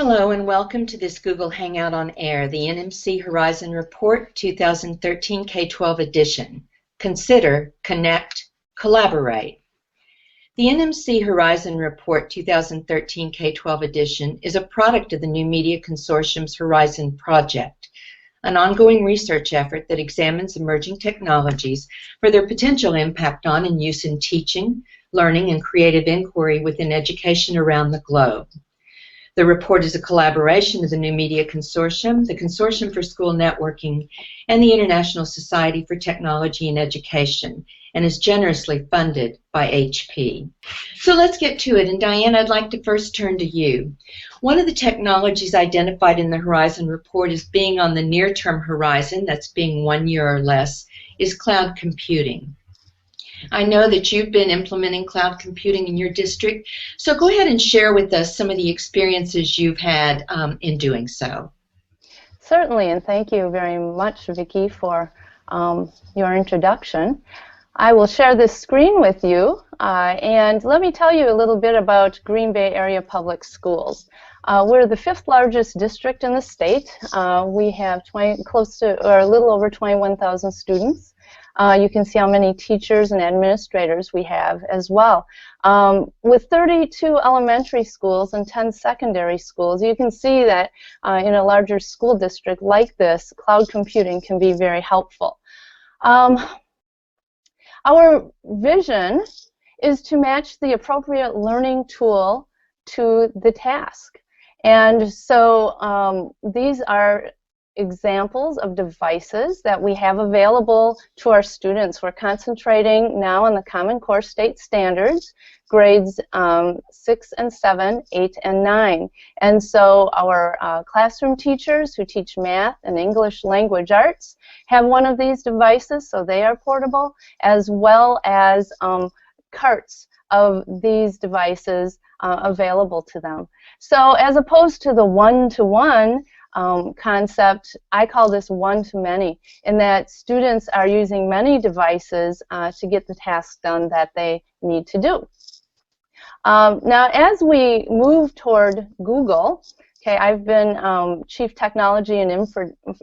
Hello and welcome to this Google Hangout on Air, the NMC Horizon Report 2013 K-12 edition. Consider, connect, collaborate. The NMC Horizon Report 2013 K-12 edition is a product of the New Media Consortium's Horizon Project, an ongoing research effort that examines emerging technologies for their potential impact on and use in teaching, learning, and creative inquiry within education around the globe. The report is a collaboration of the New Media Consortium, the Consortium for School Networking, and the International Society for Technology and Education, and is generously funded by HP. So let's get to it, and Diane, I'd like to first turn to you. One of the technologies identified in the Horizon Report as being on the near-term horizon, that's being 1 year or less, is cloud computing. I know that you've been implementing cloud computing in your district, so go ahead and share with us some of the experiences you've had in doing so. Certainly, and thank you very much, Vicki, for your introduction. I will share this screen with you, and let me tell you a little bit about Green Bay Area Public Schools. We're the 5th largest district in the state. We have a little over 21,000 students. You can see how many teachers and administrators we have as well. With 32 elementary schools and 10 secondary schools, you can see that in a larger school district like this, cloud computing can be very helpful. Our vision is to match the appropriate learning tool to the task. And so these are examples of devices that we have available to our students. We're concentrating now on the Common Core State Standards, grades 6 and 7, 8 and 9. And so our classroom teachers who teach math and English language arts have one of these devices, so they are portable, as well as carts of these devices available to them. So as opposed to the one-to-one concept, I call this one-to-many, in that students are using many devices to get the task done that they need to do. Now, as we move toward Google, okay, I've been Chief Technology and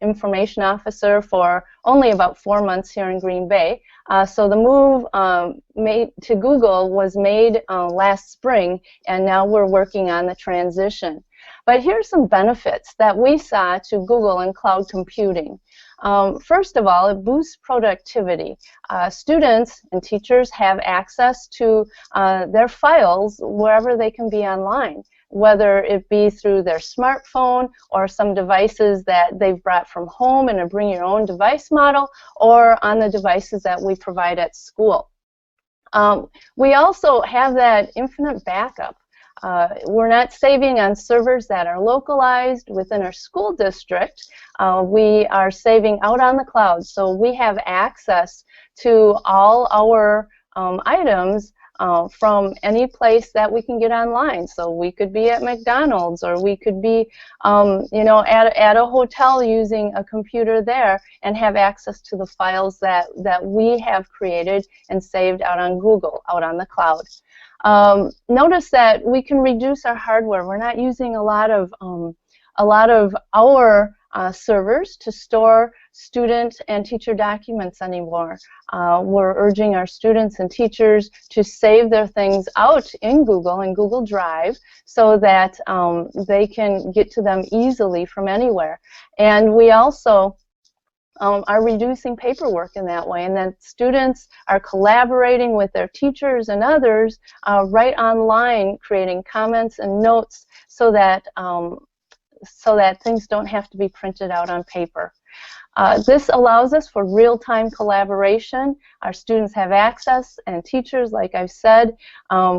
Information Officer for only about 4 months here in Green Bay. So the move to Google was made last spring, and now we're working on the transition. But here's some benefits that we saw to Google and cloud computing. First of all, it boosts productivity. Students and teachers have access to their files wherever they can be online, whether it be through their smartphone or some devices that they've brought from home in a bring your own device model, or on the devices that we provide at school. We also have that infinite backup. We're not saving on servers that are localized within our school district. We are saving out on the cloud, so we have access to all our items from any place that we can get online. So we could be at McDonald's, or we could be you know, at a hotel using a computer there and have access to the files that we have created and saved out on Google, out on the cloud. Notice that we can reduce our hardware. We're not using a lot of our servers to store student and teacher documents anymore. We're urging our students and teachers to save their things out in Google and Google Drive so that they can get to them easily from anywhere. And we also are reducing paperwork in that way, and that students are collaborating with their teachers and others right online, creating comments and notes so that things don't have to be printed out on paper. This allows us for real-time collaboration. Our students have access, and teachers, like I've said,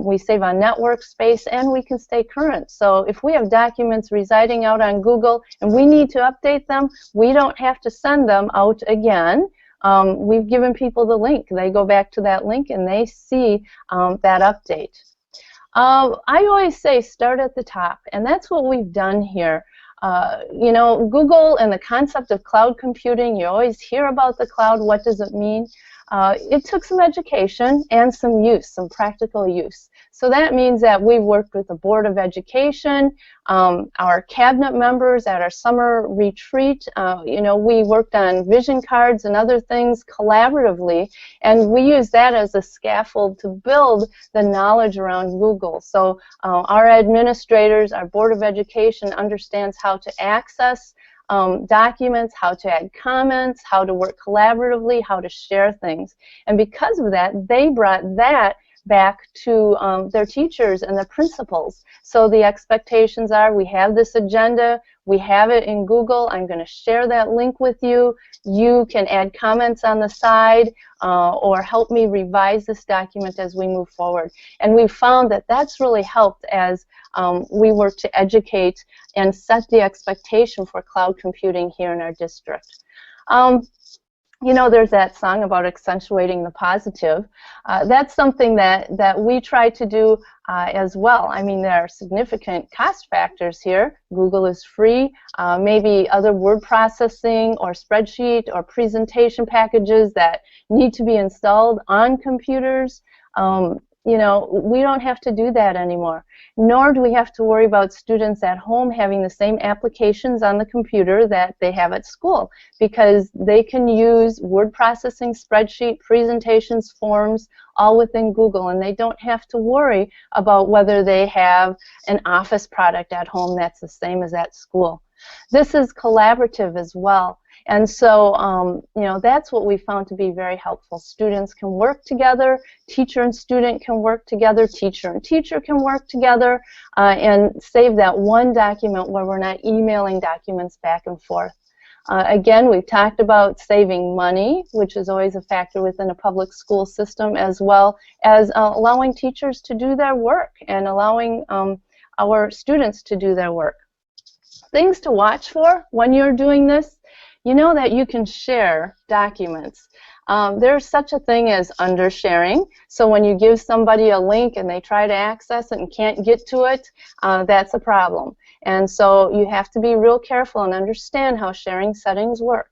we save on network space, and we can stay current. So if we have documents residing out on Google and we need to update them, we don't have to send them out again. We've given people the link. They go back to that link and they see that update. I always say start at the top, and that's what we've done here. You know, Google and the concept of cloud computing, you always hear about the cloud. What does it mean? it took some education and some use, some practical use. So that means that we've worked with the Board of Education, our cabinet members at our summer retreat. You know, we worked on vision cards and other things collaboratively, and we use that as a scaffold to build the knowledge around Google. So our administrators, our Board of Education understands how to access documents, how to add comments, how to work collaboratively, how to share things. And because of that, they brought that back to their teachers and the principals. So the expectations are, we have this agenda, we have it in Google, I'm going to share that link with you, you can add comments on the side or help me revise this document as we move forward. And we've found that that's really helped as we work to educate and set the expectation for cloud computing here in our district. You know, there's that song about accentuating the positive. That's something that we try to do as well. I mean, there are significant cost factors here. Google is free. Maybe other word processing or spreadsheet or presentation packages that need to be installed on computers. You know, we don't have to do that anymore, nor do we have to worry about students at home having the same applications on the computer that they have at school, because they can use word processing, spreadsheet, presentations, forms, all within Google, and they don't have to worry about whether they have an Office product at home that's the same as at school. This is collaborative as well. And so, you know, that's what we found to be very helpful. Students can work together, teacher and student can work together, teacher and teacher can work together, and save that one document where we're not emailing documents back and forth. Again, we've talked about saving money, which is always a factor within a public school system, as well as allowing teachers to do their work and allowing our students to do their work. Things to watch for when you're doing this. You know that you can share documents. There's such a thing as undersharing. So when you give somebody a link and they try to access it and can't get to it, that's a problem. And so you have to be real careful and understand how sharing settings work.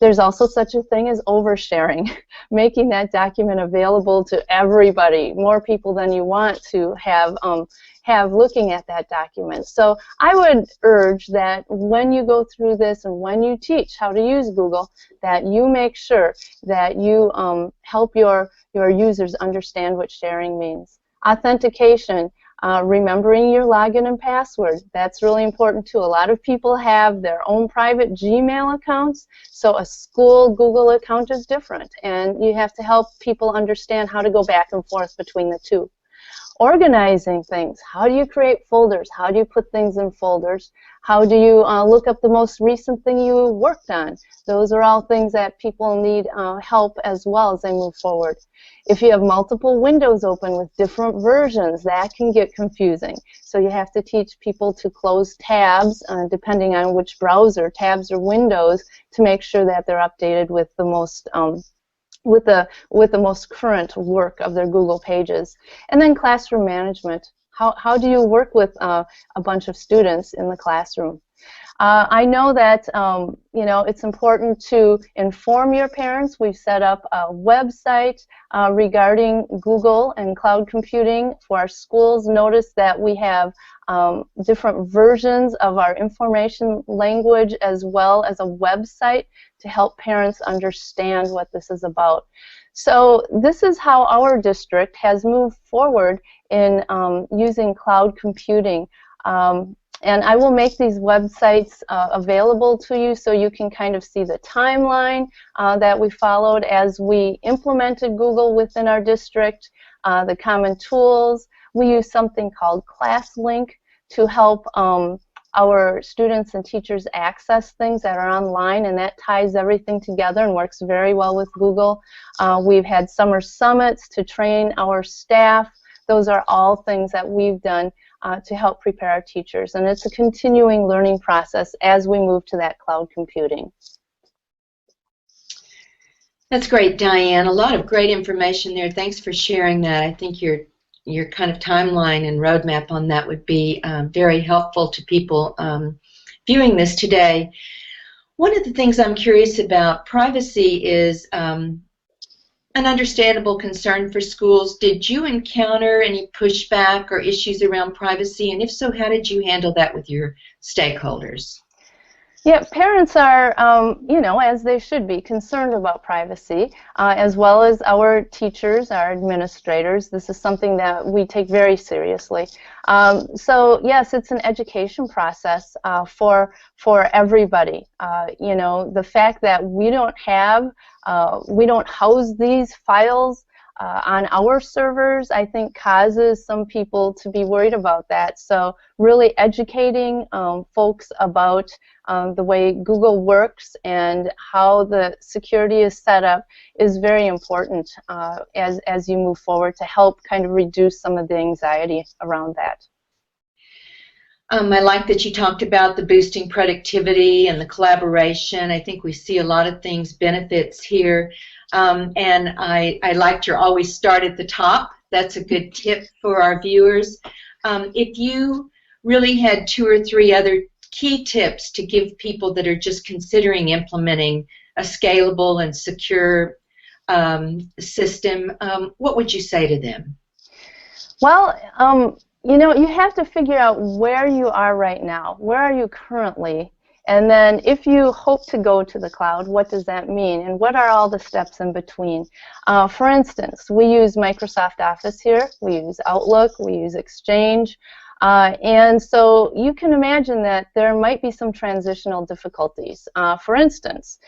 There's also such a thing as oversharing, making that document available to everybody, more people than you want to have looking at that document. So I would urge that when you go through this and when you teach how to use Google, that you make sure that you help your users understand what sharing means. Authentication. Remembering your login and password. That's really important too. A lot of people have their own private Gmail accounts, so a school Google account is different, and you have to help people understand how to go back and forth between the two. Organizing things. How do you create folders? How do you put things in folders? How do you look up the most recent thing you worked on? Those are all things that people need help as well as they move forward. If you have multiple windows open with different versions, that can get confusing. So you have to teach people to close tabs, depending on which browser, tabs or windows, to make sure that they're updated with the most with the most current work of their Google pages. And then classroom management. How do you work with a bunch of students in the classroom? I know that you know, it's important to inform your parents. We've set up a website regarding Google and cloud computing for our schools. Notice that we have different versions of our information language as well as a website to help parents understand what this is about. So this is how our district has moved forward in using cloud computing. And I will make these websites available to you so you can kind of see the timeline that we followed as we implemented Google within our district, the common tools. We use something called ClassLink to help our students and teachers access things that are online, and that ties everything together and works very well with Google. We've had summer summits to train our staff. Those are all things that we've done to help prepare our teachers, and it's a continuing learning process as we move to that cloud computing. That's great, Diane. A lot of great information there. Thanks for sharing that. I think your kind of timeline and roadmap on that would be very helpful to people viewing this today. One of the things I'm curious about, privacy is an understandable concern for schools. Did you encounter any pushback or issues around privacy? And if so, how did you handle that with your stakeholders? Yeah, parents are, as they should be, concerned about privacy, as well as our teachers, our administrators. This is something that we take very seriously. So yes, it's an education process for everybody. The fact that we don't house these files on our servers, I think, causes some people to be worried about that. So really educating folks about the way Google works and how the security is set up is very important as you move forward to help kind of reduce some of the anxiety around that. I like that you talked about the boosting productivity and the collaboration. I think we see a lot of things, benefits here. And I liked your always start at the top. That's a good tip for our viewers. If you really had 2 or 3 other key tips to give people that are just considering implementing a scalable and secure system, what would you say to them? Well, you have to figure out where you are right now. Where are you currently? And then if you hope to go to the cloud, what does that mean? And what are all the steps in between? For instance, we use Microsoft Office here. We use Outlook. We use Exchange. And so you can imagine that there might be some transitional difficulties. For instance,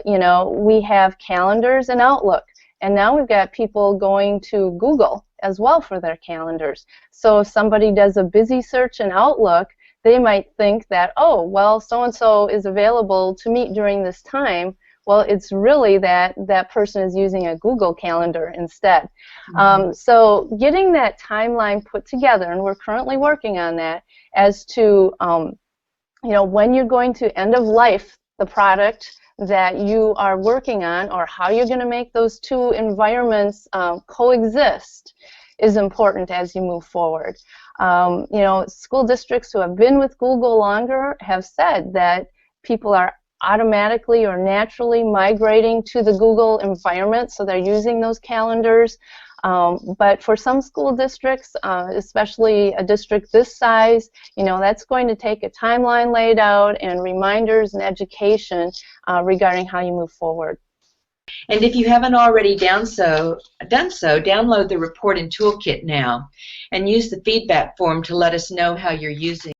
we have calendars in Outlook. And now we've got people going to Google as well for their calendars. So if somebody does a busy search in Outlook, they might think that, oh, well, so-and-so is available to meet during this time. Well, it's really that that person is using a Google Calendar instead. Mm-hmm. So getting that timeline put together, and we're currently working on that, as to when you're going to end of life the product that you are working on, or how you're going to make those 2 environments coexist, is important as you move forward. School districts who have been with Google longer have said that people are automatically or naturally migrating to the Google environment, so they're using those calendars. But for some school districts, especially a district this size, that's going to take a timeline laid out and reminders and education regarding how you move forward. And if you haven't already done so, download the report and toolkit now and use the feedback form to let us know how you're using